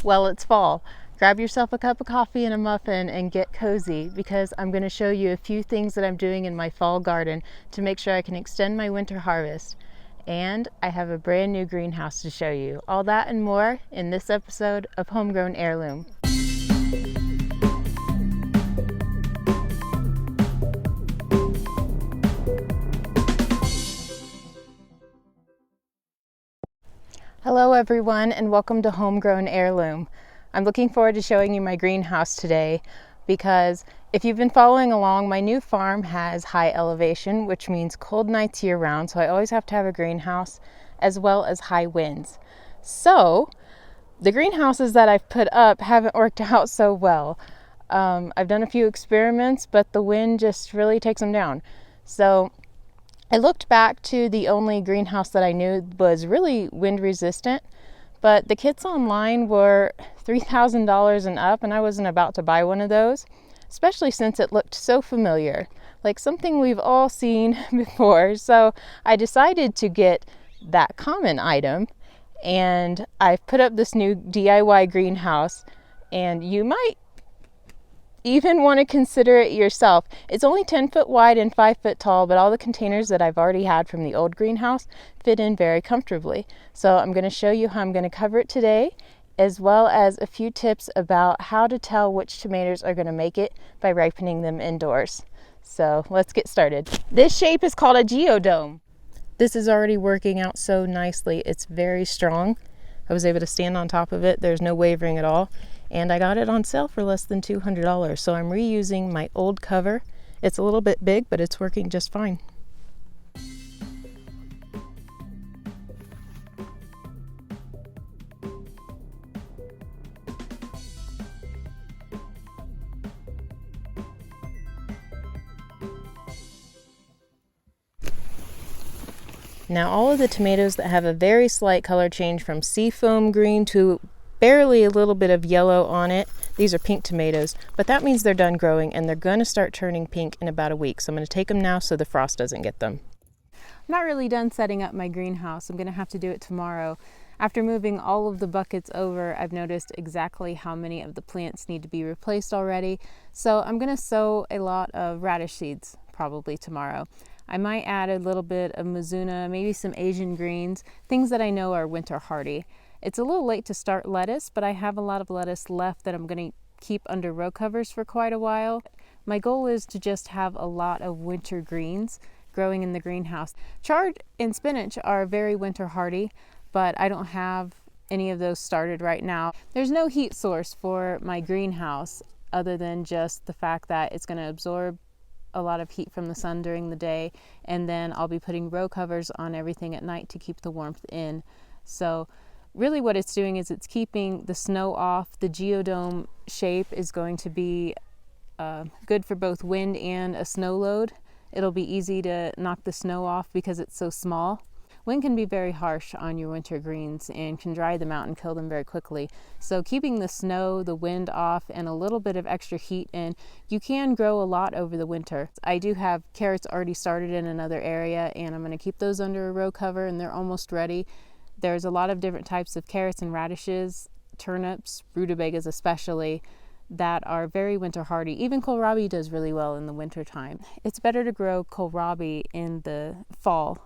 Well, it's fall. Grab yourself a cup of coffee and a muffin and get cozy because I'm going to show you a few things that I'm doing in my fall garden to make sure I can extend my winter harvest. And I have a brand new greenhouse to show you. All that and more in this episode of Homegrown Heirloom. Hello everyone and welcome to Homegrown Heirloom. I'm looking forward to showing you my greenhouse today because if you've been following along, my new farm has high elevation, which means cold nights year round, so I always have to have a greenhouse, as well as high winds. So the greenhouses that I've put up haven't worked out so well. I've done a few experiments, but the wind just really takes them down. So I looked back to the only greenhouse that I knew was really wind resistant, but the kits online were $3,000 and up, and I wasn't about to buy one of those, especially since it looked so familiar, like something we've all seen before. So I decided to get that common item, and I've put up this new DIY greenhouse, and you might even want to consider it yourself. It's only 10 foot wide and 5 foot tall, but all the containers that I've already had from the old greenhouse fit in very comfortably. So I'm going to show you how I'm going to cover it today, as well as a few tips about how to tell which tomatoes are going to make it by ripening them indoors. So let's get started. This shape is called a geodome. This is already working out so nicely. It's very strong. I was able to stand on top of it. There's no wavering at all. And I got it on sale for less than $200. So I'm reusing my old cover. It's a little bit big, but it's working just fine. Now all of the tomatoes that have a very slight color change from seafoam green to barely a little bit of yellow on it, these are pink tomatoes, but that means they're done growing and they're going to start turning pink in about a week. So I'm going to take them now so the frost doesn't get them. I'm not really done setting up my greenhouse. I'm going to have to do it tomorrow. After moving all of the buckets over, I've noticed exactly how many of the plants need to be replaced already. So I'm going to sow a lot of radish seeds probably tomorrow. I might add a little bit of Mizuna, maybe some Asian greens, things that I know are winter hardy. It's a little late to start lettuce, but I have a lot of lettuce left that I'm going to keep under row covers for quite a while. My goal is to just have a lot of winter greens growing in the greenhouse. Chard and spinach are very winter hardy, but I don't have any of those started right now. There's no heat source for my greenhouse other than just the fact that it's going to absorb a lot of heat from the sun during the day, and then I'll be putting row covers on everything at night to keep the warmth in. So really what it's doing is it's keeping the snow off. The geodome shape is going to be good for both wind and a snow load. It'll be easy to knock the snow off because it's so small. Wind can be very harsh on your winter greens and can dry them out and kill them very quickly. So keeping the snow, the wind off, and a little bit of extra heat in, you can grow a lot over the winter. I do have carrots already started in another area, and I'm going to keep those under a row cover, and they're almost ready. There's a lot of different types of carrots and radishes, turnips, rutabagas especially, that are very winter hardy. Even kohlrabi does really well in the winter time. It's better to grow kohlrabi in the fall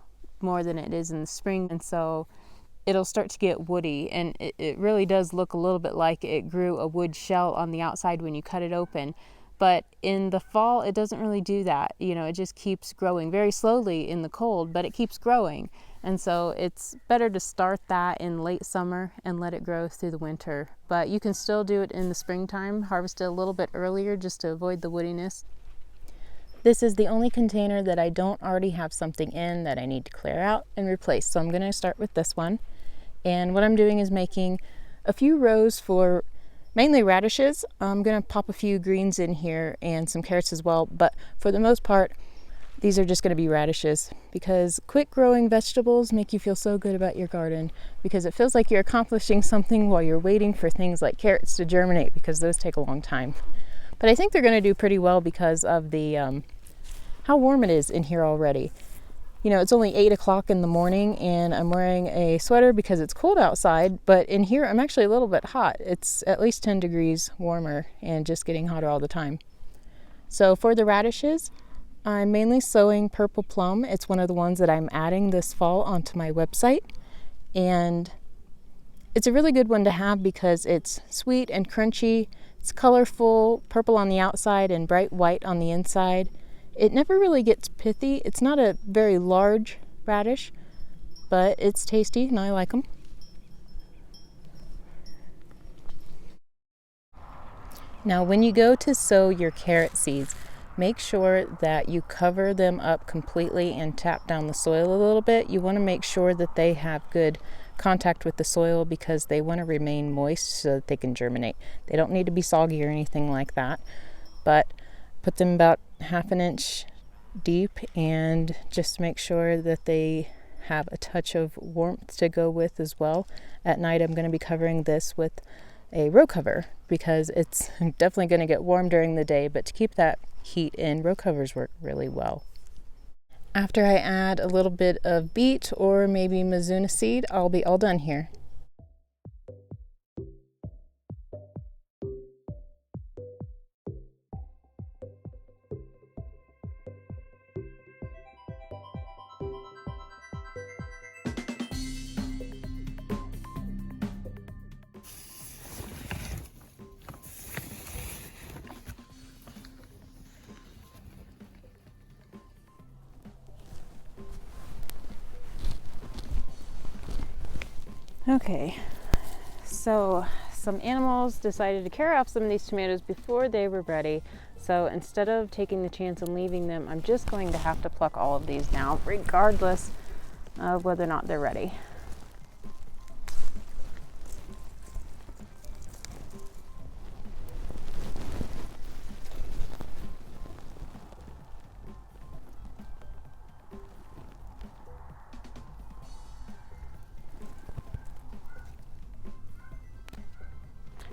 more than it is in the spring, and so it'll start to get woody, and it really does look a little bit like it grew a wood shell on the outside when you cut it open. But in the fall it doesn't really do that. You know, it just keeps growing very slowly in the cold, but it keeps growing. And so it's better to start that in late summer and let it grow through the winter. But you can still do it in the springtime, harvest it a little bit earlier just to avoid the woodiness. This is the only container that I don't already have something in that I need to clear out and replace. So I'm going to start with this one. And what I'm doing is making a few rows for mainly radishes. I'm going to pop a few greens in here and some carrots as well. But for the most part, these are just going to be radishes because quick growing vegetables make you feel so good about your garden because it feels like you're accomplishing something while you're waiting for things like carrots to germinate because those take a long time. But I think they're going to do pretty well because of the how warm it is in here already. You know, it's only 8 o'clock in the morning and I'm wearing a sweater because it's cold outside, but in here I'm actually a little bit hot. It's at least 10 degrees warmer and just getting hotter all the time. So for the radishes, I'm mainly sowing Purple Plum. It's one of the ones that I'm adding this fall onto my website. And it's a really good one to have because it's sweet and crunchy. It's colorful, purple on the outside and bright white on the inside. It never really gets pithy. It's not a very large radish, but it's tasty and I like them. Now, when you go to sow your carrot seeds, make sure that you cover them up completely and tap down the soil a little bit. You want to make sure that they have good contact with the soil because they want to remain moist so that they can germinate. They don't need to be soggy or anything like that, but put them about ½ an inch deep and just make sure that they have a touch of warmth to go with as well. At night I'm going to be covering this with a row cover because it's definitely going to get warm during the day, but to keep that heat in, row covers work really well. After I add a little bit of beet or maybe Mizuna seed, I'll be all done here. Okay, so some animals decided to carry off some of these tomatoes before they were ready. So instead of taking the chance and leaving them, I'm just going to have to pluck all of these now, regardless of whether or not they're ready.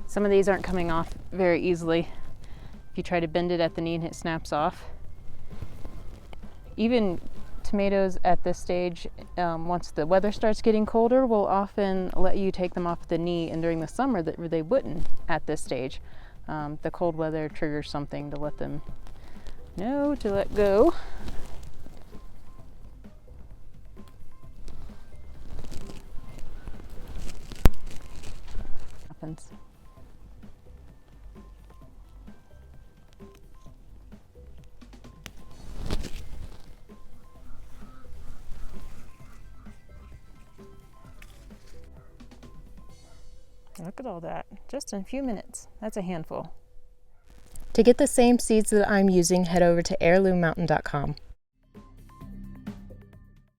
Some of these aren't coming off very easily. If you try to bend it at the knee and it snaps off. Even tomatoes at this stage, once the weather starts getting colder, will often let you take them off the knee, and during the summer they wouldn't at this stage. The cold weather triggers something to let them know to let go. Happens. Look at all that, just in a few minutes. That's a handful. To get the same seeds that I'm using, head over to heirloommountain.com.